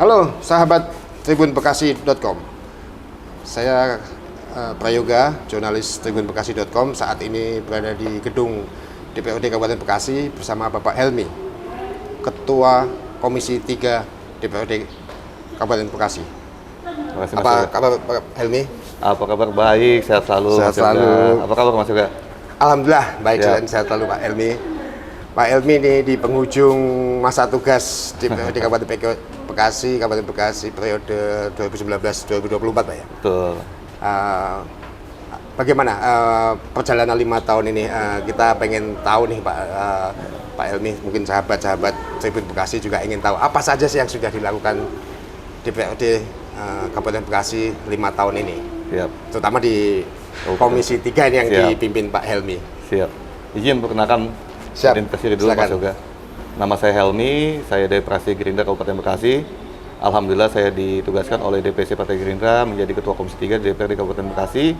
Halo sahabat tribunbekasi.com. Saya Prayoga, jurnalis tribunbekasi.com. Saat ini berada di gedung DPRD Kabupaten Bekasi bersama Bapak Helmi, Ketua Komisi 3 DPRD Kabupaten Bekasi. Apa kabar Pak Helmi? Apa kabar? Baik, sehat selalu. Sehat selalu. Apa kabar Mas Yoga? Alhamdulillah baik, sehat selalu Pak Helmi. Pak Helmi ini di penghujung masa tugas DPRD Kabupaten Bekasi periode 2019-2024 Pak ya. Betul. Bagaimana perjalanan 5 tahun ini? Kita pengen tahu nih Pak Helmi, mungkin sahabat-sahabat Tribun Bekasi juga ingin tahu apa saja sih yang sudah dilakukan DPRD Kabupaten Bekasi 5 tahun ini. Siap. Terutama di Komisi 3 ini yang dipimpin Pak Helmi. Siap. Izin perkenalkan identifikasi dulu Mas Yoga. Nama saya Helmi, saya dari Praksi Gerindra Kabupaten Bekasi. Alhamdulillah saya ditugaskan oleh DPC Partai Gerindra menjadi Ketua Komisi 3 DPRD Kabupaten Bekasi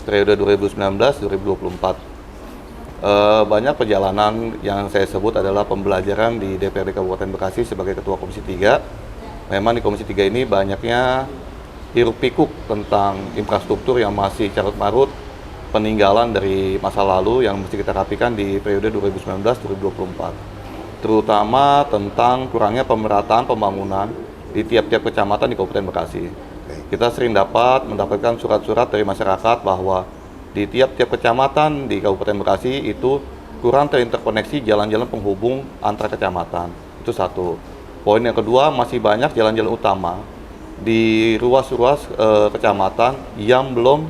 periode 2019-2024. Banyak perjalanan yang saya sebut adalah pembelajaran di DPRD Kabupaten Bekasi sebagai Ketua Komisi 3. Memang di Komisi 3 ini banyaknya hiruk-pikuk tentang infrastruktur yang masih carut-marut, peninggalan dari masa lalu yang mesti kita rapikan di periode 2019-2024. Terutama tentang kurangnya pemerataan pembangunan di tiap-tiap kecamatan di Kabupaten Bekasi. Kita sering mendapatkan surat-surat dari masyarakat bahwa di tiap-tiap kecamatan di Kabupaten Bekasi itu kurang terinterkoneksi jalan-jalan penghubung antar kecamatan. Itu satu. Poin yang kedua, masih banyak jalan-jalan utama di ruas-ruas kecamatan yang belum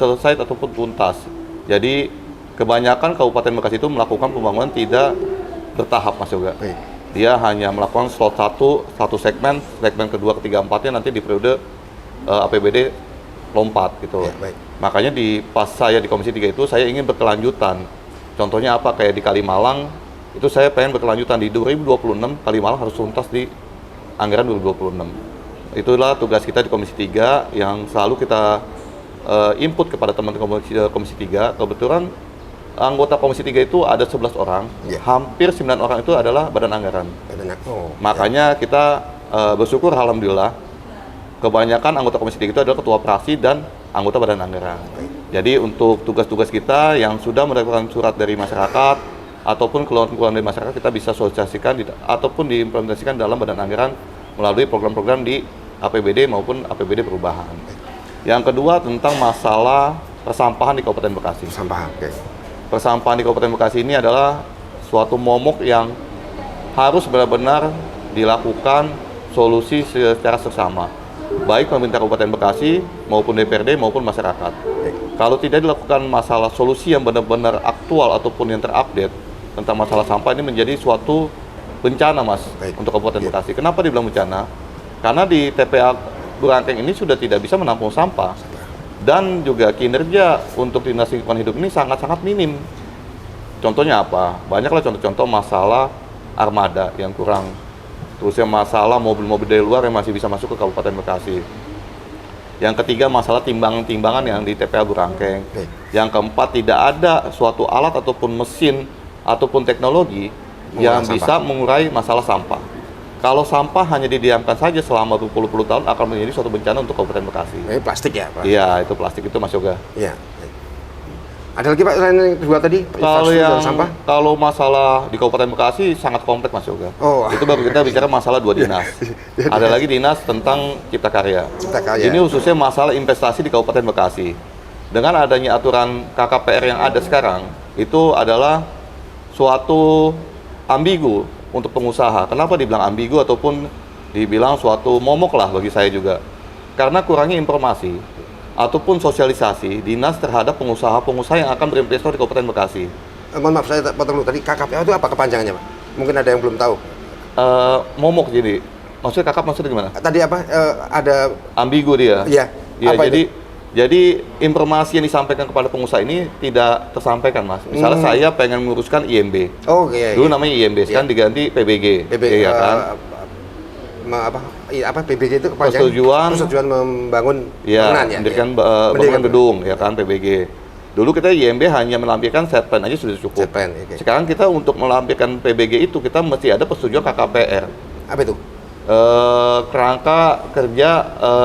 selesai ataupun tuntas. Jadi kebanyakan Kabupaten Bekasi itu melakukan pembangunan tidak bertahap Mas Yoga. Dia hanya melakukan slot satu segmen kedua, ketiga, empatnya nanti di periode APBD lompat gitu. Makanya pas saya di Komisi 3 itu saya ingin berkelanjutan. Contohnya apa? Kayak di Kalimalang itu saya pengen berkelanjutan di 2026 Kalimalang harus tuntas di anggaran 2026. Itulah tugas kita di Komisi 3 yang selalu kita input kepada teman-teman Komisi 3. Kebetulan anggota Komisi 3 itu ada 11 orang, hampir 9 orang itu adalah badan anggaran. Makanya kita bersyukur alhamdulillah kebanyakan anggota Komisi 3 itu adalah ketua praksi dan anggota badan anggaran. Jadi untuk tugas-tugas kita yang sudah mendapatkan surat dari masyarakat ataupun keluhan-keluhan dari masyarakat kita bisa sosialisasikan ataupun diimplementasikan dalam badan anggaran melalui program-program di APBD maupun APBD perubahan. Yang kedua tentang masalah persampahan di Kabupaten Bekasi. Persampahan di Kabupaten Bekasi ini adalah suatu momok yang harus benar-benar dilakukan solusi secara seksama, baik pemerintah Kabupaten Bekasi maupun DPRD maupun masyarakat. Kalau tidak dilakukan masalah solusi yang benar-benar aktual ataupun yang terupdate tentang masalah sampah, ini menjadi suatu bencana Mas untuk Kabupaten Bekasi. Kenapa dibilang bencana? Karena di TPA Burangkeng ini sudah tidak bisa menampung sampah dan juga kinerja untuk Dinas Lingkungan Hidup ini sangat-sangat minim. Contohnya apa? Banyaklah contoh-contoh masalah armada yang kurang, terusnya masalah mobil-mobil dari luar yang masih bisa masuk ke Kabupaten Bekasi. Yang ketiga masalah timbangan-timbangan yang di TPA Burangkeng. Yang keempat, tidak ada suatu alat ataupun mesin ataupun teknologi yang bisa mengurai masalah sampah. Kalau sampah hanya didiamkan saja selama berpuluh-puluh tahun akan menjadi suatu bencana untuk Kabupaten Bekasi. Ini plastik ya Pak? Iya, itu plastik itu Mas Yoga. Iya. Ada lagi Pak selain yang kedua tadi? Kalau masalah di Kabupaten Bekasi sangat kompleks Mas Yoga. Itu baru kita bicara masalah 2 dinas. Ada lagi dinas tentang Cipta Karya. Ini khususnya masalah investasi di Kabupaten Bekasi. Dengan adanya aturan KKPR yang ada sekarang, itu adalah suatu ambigu untuk pengusaha. Kenapa dibilang ambigu ataupun dibilang suatu momok lah bagi saya juga? Karena kurangnya informasi ataupun sosialisasi dinas terhadap pengusaha-pengusaha yang akan berinvestasi di Kabupaten Bekasi. Mohon maaf saya potong dulu tadi, KKPA itu apa kepanjangannya Pak? Mungkin ada yang belum tahu. Momok jadi. Maksudnya KKP maksudnya gimana? Tadi apa? Ada ambigu dia. Iya. Ya, jadi informasi yang disampaikan kepada pengusaha ini tidak tersampaikan Mas. Misalnya saya pengen menguruskan IMB. Dulu namanya IMB, sekarang diganti PBG. Iya kan? PBG itu kepanjangan persetujuan membangun bangunan ya. Mendirikan bangunan gedung ya kan, PBG. Dulu kita IMB hanya melampirkan set plan aja sudah cukup. Sekarang kita untuk melampirkan PBG itu kita mesti ada persetujuan KKPR. Apa itu? kerangka kerja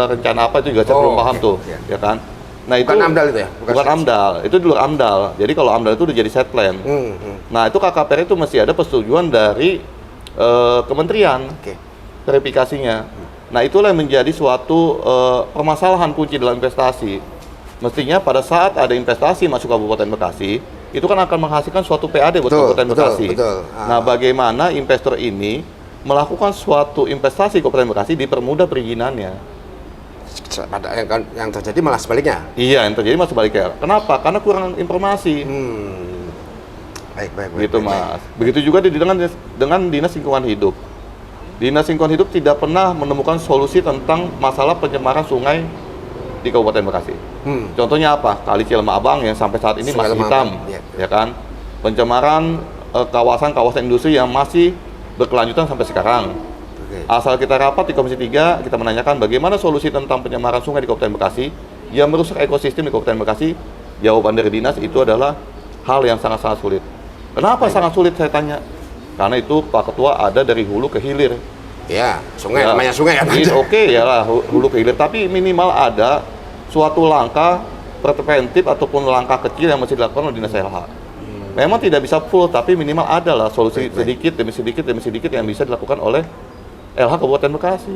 rencana apa itu juga saya belum paham tuh, iya. ya kan? Nah itu Bukan AMDAL itu ya? bukan AMDAL, itu dulu AMDAL. Jadi kalau AMDAL itu udah jadi set plan. Nah itu KKPR itu mesti ada persetujuan dari kementerian Oke. verifikasinya. Nah itulah yang menjadi suatu permasalahan kunci dalam investasi. Mestinya pada saat ada investasi masuk Kabupaten Bekasi, itu kan akan menghasilkan suatu PAD buat Kabupaten Bekasi. Betul. Nah bagaimana investor ini melakukan suatu investasi Kabupaten Bekasi dipermudah perizinannya? Yang terjadi malah sebaliknya. Iya, yang terjadi malah sebaliknya. Kenapa? Karena kurang informasi. Baik. Gitu Mas. Begitu juga dengan Dinas Lingkungan Hidup. Dinas Lingkungan Hidup tidak pernah menemukan solusi tentang masalah pencemaran sungai di Kabupaten Bekasi. Contohnya apa? Kali Cilema Abang yang sampai saat ini masih hitam, ya kan? Pencemaran kawasan-kawasan industri yang masih berkelanjutan sampai sekarang. Asal kita rapat di Komisi 3, kita menanyakan bagaimana solusi tentang pencemaran sungai di Kabupaten Bekasi yang merusak ekosistem di Kabupaten Bekasi. Jawaban dari dinas itu adalah hal yang sangat-sangat sulit. Kenapa sangat sulit saya tanya? Karena itu Pak Ketua ada dari hulu ke hilir. Ya, sungai Ya, namanya sungai kan. Oke ya lah hulu ke hilir, tapi minimal ada suatu langkah preventif ataupun langkah kecil yang mesti dilakukan oleh Dinas LH. Memang tidak bisa full, tapi minimal ada lah solusi sedikit demi sedikit yang bisa dilakukan oleh LH Kabupaten Bekasi.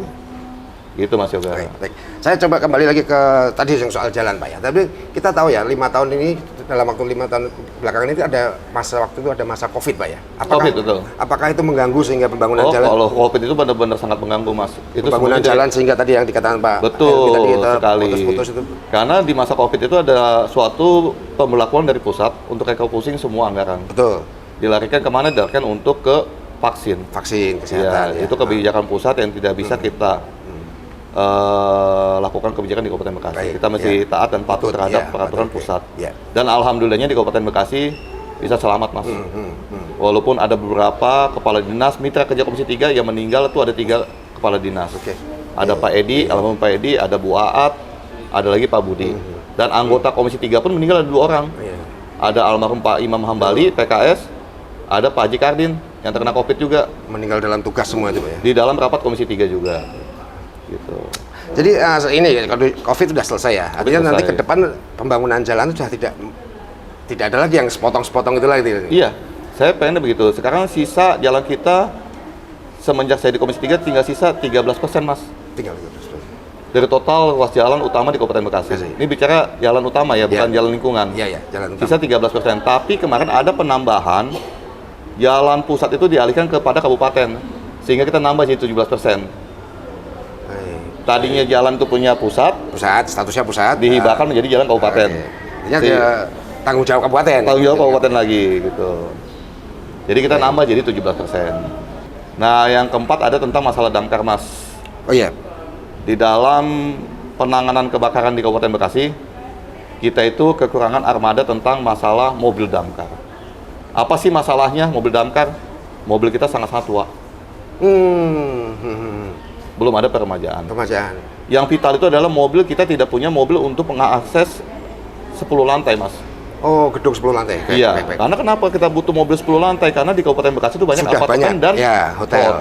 Gitu Mas Yoga. Baik. Saya coba kembali lagi ke tadi yang soal jalan Pak ya. Tapi kita tahu ya 5 tahun ini, dalam waktu 5 tahun belakangan ini ada masa waktu itu ada masa COVID Pak ya. COVID, betul. Apakah itu mengganggu sehingga pembangunan jalan? Kalau COVID itu benar-benar sangat mengganggu Mas. Itu pembangunan jalan sehingga tadi yang dikatakan Pak. Betul tadi kita sekali. putus-putus itu. Karena di masa COVID itu ada suatu pembelakuan dari pusat untuk refocusing semua anggaran. Betul. Dilarikan kemana? Dilarikan untuk ke vaksin. Vaksin kesehatan. Ya, itu kebijakan pusat yang tidak bisa kita lakukan kebijakan di Kabupaten Bekasi. Baik, Kita mesti taat dan patuh terhadap peraturan pusat. Dan alhamdulillahnya di Kabupaten Bekasi bisa selamat Mas. Walaupun ada beberapa kepala dinas mitra kerja Komisi 3 yang meninggal, itu ada 3 kepala dinas. Ada Pak Edi, almarhum Pak Edi, ada Bu Aat, ada lagi Pak Budi. Dan anggota Komisi 3 pun meninggal ada 2 orang. Ada almarhum Pak Imam Hambali, PKS, ada Pak Haji Kardin yang terkena COVID juga. Meninggal dalam tugas semua itu Pak ya. Di dalam rapat Komisi 3 juga. Gitu. Jadi ini COVID sudah selesai ya. Artinya nanti ke depan pembangunan jalan sudah tidak ada lagi yang sepotong-sepotong itu lagi. Iya, saya pengen begitu. Sekarang sisa jalan kita semenjak saya di Komisi 3 tinggal sisa 13% Mas. Tinggal dari total ruas jalan utama di Kabupaten Bekasi. Ini bicara jalan utama ya, bukan jalan lingkungan. Iya, jalan utama. Sisa 13%. Tapi kemarin ada penambahan jalan pusat itu dialihkan kepada kabupaten. Sehingga kita nambah jadi 17%. Tadinya jalan itu punya pusat, statusnya pusat, dihibahkan menjadi jalan kabupaten. Ini ada tanggung jawab kabupaten. Tanggung jawab kabupaten lagi gitu. Jadi kita nambah jadi 17%. Nah, yang keempat ada tentang masalah damkar, Mas. Oh iya. Di dalam penanganan kebakaran di Kabupaten Bekasi, kita itu kekurangan armada tentang masalah mobil damkar. Apa sih masalahnya mobil damkar? Mobil kita sangat-sangat tua. Belum ada peremajaan. Yang vital itu adalah mobil kita tidak punya mobil untuk mengakses 10 lantai, Mas. Oh, gedung 10 lantai. Iya. Karena kenapa kita butuh mobil 10 lantai? Karena di Kabupaten Bekasi itu banyak apartemen dan hotel.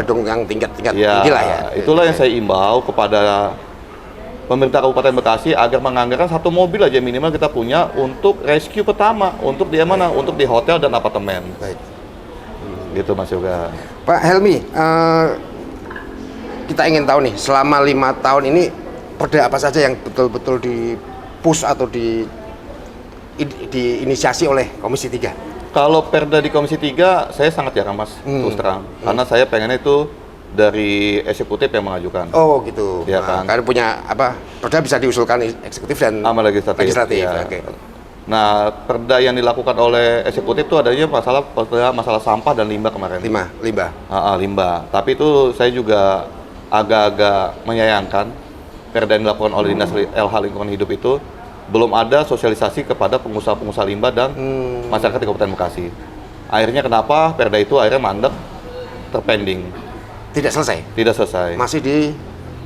Gedung yang tingkat-tingkat tinggi lah ya. Itulah yang saya imbau kepada pemerintah Kabupaten Bekasi agar menganggarkan 1 mobil aja minimal kita punya untuk rescue pertama, untuk di mana? Untuk di hotel dan apartemen. Baik. Gitu Mas Yoga. Pak Helmi, kita ingin tahu nih, selama 5 tahun ini perda apa saja yang betul-betul di push atau diinisiasi oleh Komisi 3? Kalau perda di Komisi 3 saya sangat jarang Mas, terus terang. Karena saya pengennya itu dari eksekutif yang mengajukan. Oh gitu. Ya kan. Karena punya perda bisa diusulkan eksekutif dan legislatif. Ya. Nah, perda yang dilakukan oleh eksekutif itu adanya masalah sampah dan limbah kemarin. Limbah. Limbah. Tapi itu saya juga agak-agak menyayangkan perda yang dilakukan oleh Dinas LH Lingkungan Hidup itu belum ada sosialisasi kepada pengusaha-pengusaha limbah dan masyarakat di Kabupaten Bekasi. Akhirnya kenapa perda itu akhirnya mandek, terpending. Tidak selesai? Tidak selesai. Masih di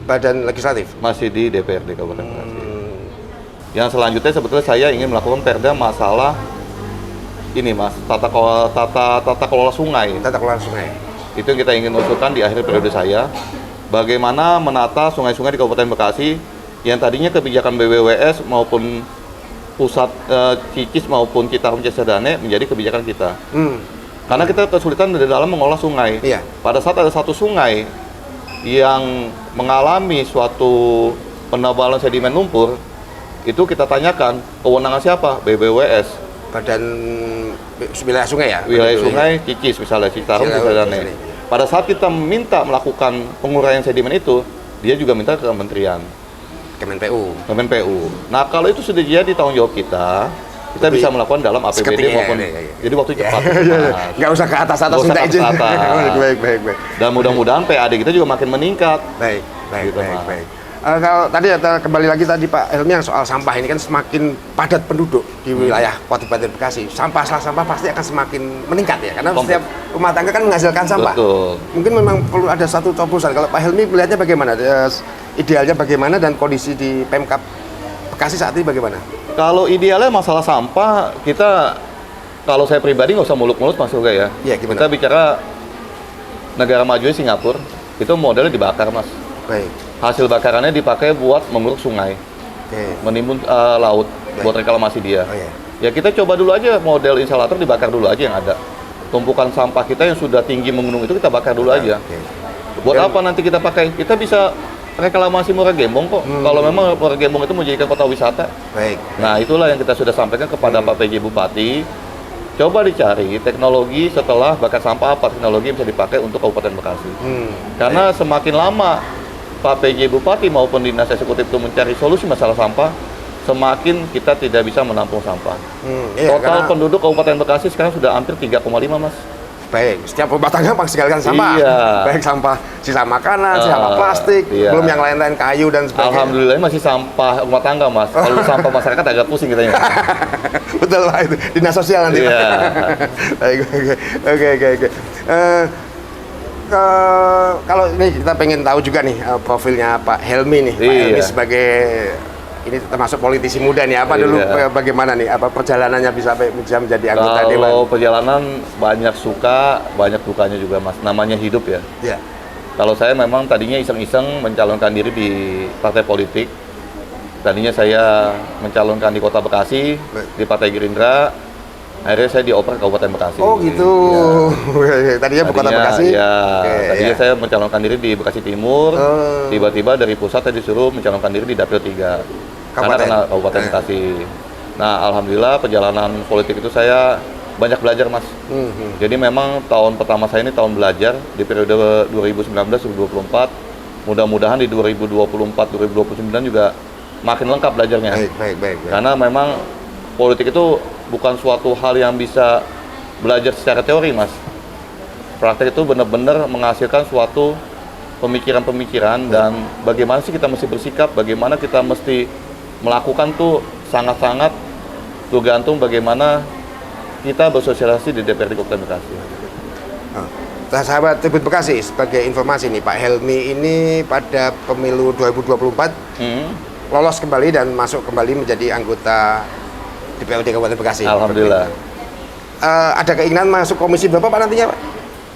Badan Legislatif? Masih di DPRD Kabupaten Bekasi. Yang selanjutnya sebetulnya saya ingin melakukan perda masalah ini Mas, tata kelola sungai. Tata kelola sungai. Itu yang kita ingin usulkan di akhir periode saya. Bagaimana menata sungai-sungai di Kabupaten Bekasi yang tadinya kebijakan BBWS maupun pusat Cicis maupun Citarum Cisadane menjadi kebijakan kita. Karena kita kesulitan di dalam mengolah sungai. Iya. Pada saat ada satu sungai yang mengalami suatu penebalan sedimen lumpur, itu kita tanyakan kewenangan siapa? BBWS. Badan wilayah sungai ya? Wilayah sungai Cicis misalnya, Citarum Cisadane. Pada saat kita minta melakukan penguraian sedimen itu, dia juga minta ke kementerian. Kemenpu. Nah, kalau itu sudah jadi tanggung jawab kita bisa melakukan dalam APBD maupun jadi waktu cepat. Nggak usah ke atas-atas minta izin. Baik. Dan mudah-mudahan PAD kita juga makin meningkat. Baik. Gitu, Kalau tadi kembali lagi tadi Pak Helmi yang soal sampah ini kan semakin padat penduduk di wilayah Kabupaten Bekasi, sampah pasti akan semakin meningkat ya, karena setiap rumah tangga kan menghasilkan sampah. Betul. Mungkin memang perlu ada satu terobosan. Kalau Pak Helmi melihatnya bagaimana? Idealnya bagaimana dan kondisi di Pemkab Bekasi saat ini bagaimana? Kalau idealnya masalah sampah, kita kalau saya pribadi nggak usah muluk-muluk Mas Yoga ya. Iya, gimana? Kita bicara negara maju Singapura, itu modelnya dibakar Mas. Baik. Hasil bakarannya dipakai buat menguruk sungai, menimbun laut, buat reklamasi dia. Oh, iya. Ya kita coba dulu aja model instalator dibakar dulu aja yang ada. Tumpukan sampah kita yang sudah tinggi menggunung itu kita bakar dulu aja. Buat apa nanti kita pakai? Kita bisa reklamasi Muara Gembong kok. Kalau memang Muara Gembong itu menjadikan kota wisata. Baik. Nah itulah yang kita sudah sampaikan kepada Pak PJ Bupati. Coba dicari teknologi setelah bakar sampah apa teknologi yang bisa dipakai untuk Kabupaten Bekasi. Karena semakin lama Pak PJ Bupati maupun Dinas Eksekutif itu mencari solusi masalah sampah, semakin kita tidak bisa menampung sampah. Total penduduk Kabupaten Bekasi sekarang sudah hampir 3,5 Mas. Baik, setiap rumah tangga pasti sekalian sampah. Iya. Baik sampah sisa makanan, sampah plastik, belum yang lain-lain kayu dan sebagainya. Alhamdulillah masih sampah rumah tangga Mas. Kalau sampah masyarakat agak pusing kitanya. Betul Pak, itu dinas sosial nanti. Iya. Oke. Kalau ini kita pengen tahu juga nih profilnya Pak Helmi nih. Pak Helmi sebagai ini termasuk politisi muda nih. Apa dulu bagaimana nih? Apa perjalanannya bisa menjadi anggota dewan? Kalau perjalanan banyak suka, banyak dukanya juga Mas. Namanya hidup ya. Iya. Kalau saya memang tadinya iseng-iseng mencalonkan diri di partai politik. Tadinya saya mencalonkan di Kota Bekasi, di Partai Gerindra. Akhirnya saya dioper Kabupaten Bekasi. Oh gitu. Ya. Tadinya Kota Bekasi. Ya. Tadinya saya mencalonkan diri di Bekasi Timur. Tiba-tiba dari pusat saya disuruh mencalonkan diri di Dapil 3. Karena Kabupaten Bekasi. Nah, alhamdulillah perjalanan politik itu saya banyak belajar Mas. Jadi memang tahun pertama saya ini tahun belajar di periode 2019-2024. Mudah-mudahan di 2024-2029 juga makin lengkap belajarnya. Baik. Karena memang politik itu bukan suatu hal yang bisa belajar secara teori, Mas. Praktek itu benar-benar menghasilkan suatu pemikiran-pemikiran dan bagaimana sih kita mesti bersikap, bagaimana kita mesti melakukan tuh sangat-sangat tergantung bagaimana kita bersosialisasi di DPRD Kabupaten Bekasi. Sahabat Tribun Bekasi, sebagai informasi nih, Pak Helmi ini pada pemilu 2024 lolos kembali dan masuk kembali menjadi anggota DPRD Kabupaten Bekasi. Alhamdulillah. Ada keinginan masuk komisi berapa Pak nantinya Pak?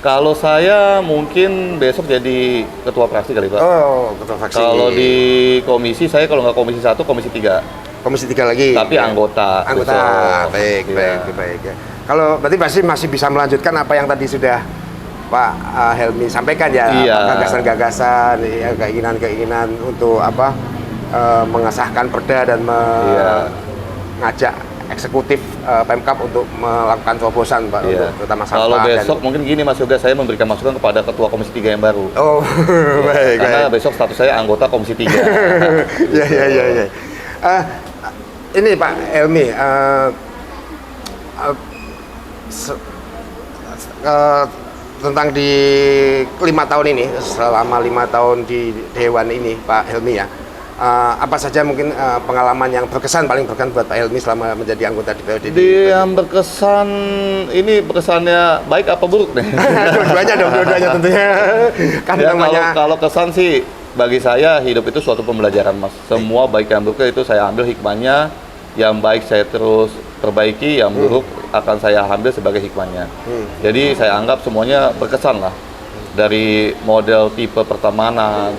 Kalau saya mungkin besok jadi ketua fraksi kali Pak. Oh, ketua fraksi. Kalau di komisi, saya kalau nggak komisi 1, komisi 3. Komisi 3 lagi? Tapi anggota. Baik. Ya. Kalau berarti pasti masih bisa melanjutkan apa yang tadi sudah Pak Helmi sampaikan ya, gagasan-gagasan, ya, keinginan-keinginan untuk apa mengesahkan perda dan mengajak eksekutif Pemkap untuk melakukan terobosan Pak untuk terutama sampah. Kalau besok mungkin gini Mas Yoga, saya memberikan masukan kepada Ketua Komisi 3 yang baru. Oh, baik. Karena besok status saya anggota Komisi 3. Ya. Ini Pak Helmi, tentang di 5 tahun ini, selama 5 tahun di Dewan ini Pak Helmi ya, apa saja mungkin pengalaman yang berkesan, paling berkesan buat Pak Helmi selama menjadi anggota DPRD? Yang berkesan, ini berkesannya baik apa buruk nih? Dua-duanya tentunya. Kan ya, namanya... kalau kesan sih, bagi saya hidup itu suatu pembelajaran Mas. Semua baik yang buruk itu saya ambil hikmahnya, yang baik saya terus perbaiki, yang buruk akan saya ambil sebagai hikmahnya. Jadi saya anggap semuanya berkesan lah. dari model tipe pertemanan,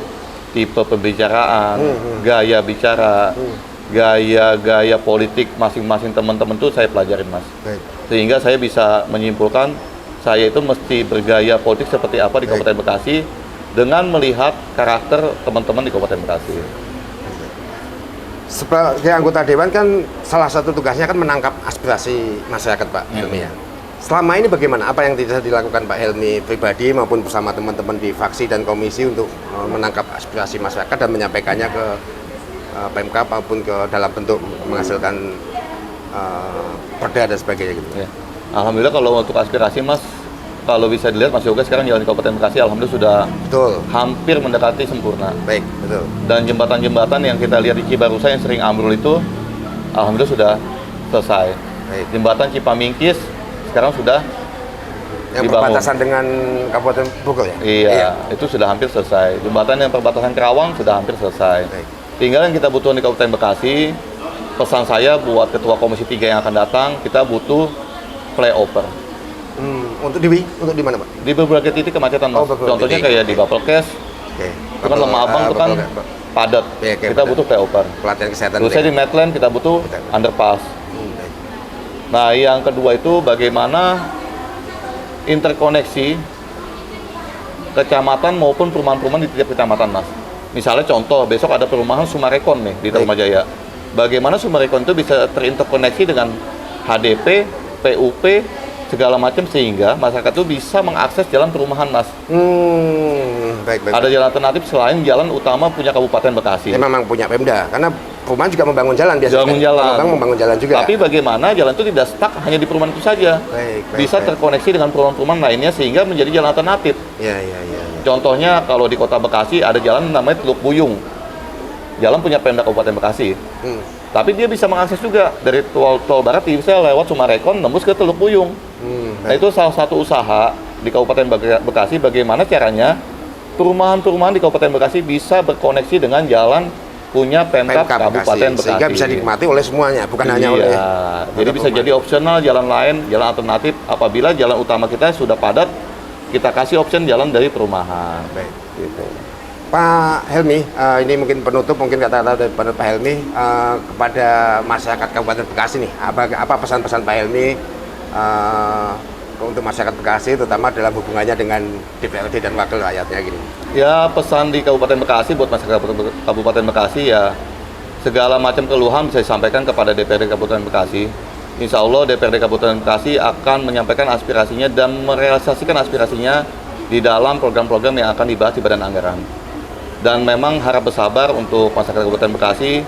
tipe pembicaraan, gaya bicara, gaya-gaya politik masing-masing teman-teman tuh saya pelajarin, Mas. Baik. Sehingga saya bisa menyimpulkan saya itu mesti bergaya politik seperti apa di Kabupaten Bekasi dengan melihat karakter teman-teman di Kabupaten Bekasi. Sebagai anggota Dewan kan salah satu tugasnya kan menangkap aspirasi masyarakat, Pak Helmi ya. Selama ini bagaimana? Apa yang bisa dilakukan Pak Helmi pribadi maupun bersama teman-teman di fraksi dan komisi untuk menangkap aspirasi masyarakat dan menyampaikannya ke Pemkab maupun ke dalam bentuk menghasilkan perda dan sebagainya gitu. Ya. Alhamdulillah kalau untuk aspirasi, Mas, kalau bisa dilihat Mas Yoga sekarang jalan di Kabupaten Bekasi alhamdulillah sudah Betul. hampir mendekati sempurna. Baik, betul. Dan jembatan-jembatan yang kita lihat di Cibarusa yang sering ambrol itu alhamdulillah sudah selesai. Baik. Jembatan Cipamingkis sekarang sudah Yang dibangun. perbatasan dengan Kabupaten Bogor ya? Iya, itu sudah hampir selesai. Jembatan yang perbatasan Kerawang sudah hampir selesai. Baik. Tinggal yang kita butuhkan di Kabupaten Bekasi, pesan saya buat Ketua Komisi 3 yang akan datang, kita butuh flyover. Untuk di mana, Pak? Di berbagai titik kemacetan, Mas. Oh, beberapa Contohnya titik. kayak di Bapelkes, Oke. itu kan Lemah Abang itu kan padat. Iya, oke, Kita padat. butuh flyover. Pelatihan kesehatan. Terus di Medland kita butuh Betul. underpass. Baik. Nah, yang kedua itu bagaimana interkoneksi kecamatan maupun perumahan-perumahan di tiap kecamatan, Mas. Misalnya contoh, besok ada perumahan Sumarekon nih di Baik. Tarumajaya. Bagaimana Sumarekon itu bisa terinterkoneksi dengan HDP, PUP, segala macam sehingga masyarakat itu bisa mengakses jalan perumahan, Mas. Baik. Ada jalan alternatif selain jalan utama punya Kabupaten Bekasi. Ya memang punya Pemda, karena perumahan juga membangun jalan biasanya. Bangun jalan. Pengembang membangun jalan juga. Tapi bagaimana jalan itu tidak stuck hanya di perumahan itu saja. Baik, Bisa baik. terkoneksi dengan perumahan-perumahan lainnya sehingga menjadi jalan alternatif. Ya. Contohnya kalau di Kota Bekasi ada jalan namanya Teluk Buyung. Jalan punya Pemda Kabupaten Bekasi. Tapi dia bisa mengakses juga dari tol barat bisa lewat Sumarekon nembus ke Teluk Buyung. Nah, itu salah satu usaha di Kabupaten Bekasi bagaimana caranya perumahan-perumahan di Kabupaten Bekasi bisa berkoneksi dengan jalan punya Pemkab Kabupaten Bekasi. Sehingga bisa dinikmati oleh semuanya, bukan hanya oleh. Jadi bisa jadi opsional jalan lain, jalan alternatif apabila jalan utama kita sudah padat, kita kasih option jalan dari perumahan. Baik. Gitu. Pak Helmi, ini mungkin penutup, mungkin kata-kata dari Pak Helmi kepada masyarakat Kabupaten Bekasi nih, apa pesan-pesan Pak Helmi untuk masyarakat Bekasi, terutama dalam hubungannya dengan DPRD dan wakil rakyatnya gini. Ya, pesan di Kabupaten Bekasi buat masyarakat Kabupaten Bekasi ya, segala macam keluhan bisa disampaikan kepada DPRD Kabupaten Bekasi. Insya Allah DPRD Kabupaten Bekasi akan menyampaikan aspirasinya dan merealisasikan aspirasinya di dalam program-program yang akan dibahas di Badan Anggaran. Dan memang harap bersabar untuk masyarakat Kabupaten Bekasi.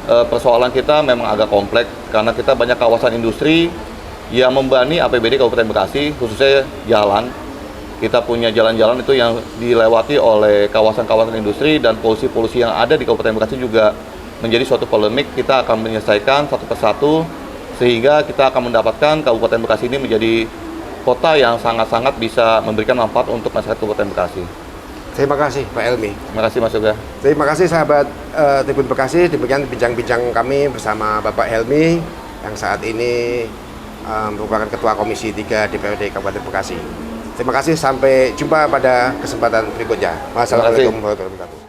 Persoalan kita memang agak kompleks karena kita banyak kawasan industri yang membebani APBD Kabupaten Bekasi, khususnya jalan. Kita punya jalan-jalan itu yang dilewati oleh kawasan-kawasan industri dan polusi-polusi yang ada di Kabupaten Bekasi juga menjadi suatu polemik. Kita akan menyelesaikan satu persatu sehingga kita akan mendapatkan Kabupaten Bekasi ini menjadi kota yang sangat-sangat bisa memberikan manfaat untuk masyarakat Kabupaten Bekasi. Terima kasih Pak Helmi. Terima kasih Mas Yoga. Terima kasih sahabat Tribun Bekasi. Demikian bincang-bincang kami bersama Bapak Helmi yang saat ini merupakan Ketua Komisi 3 DPRD Kabupaten Bekasi. Terima kasih, sampai jumpa pada kesempatan berikutnya. Wassalamualaikum warahmatullahi wabarakatuh.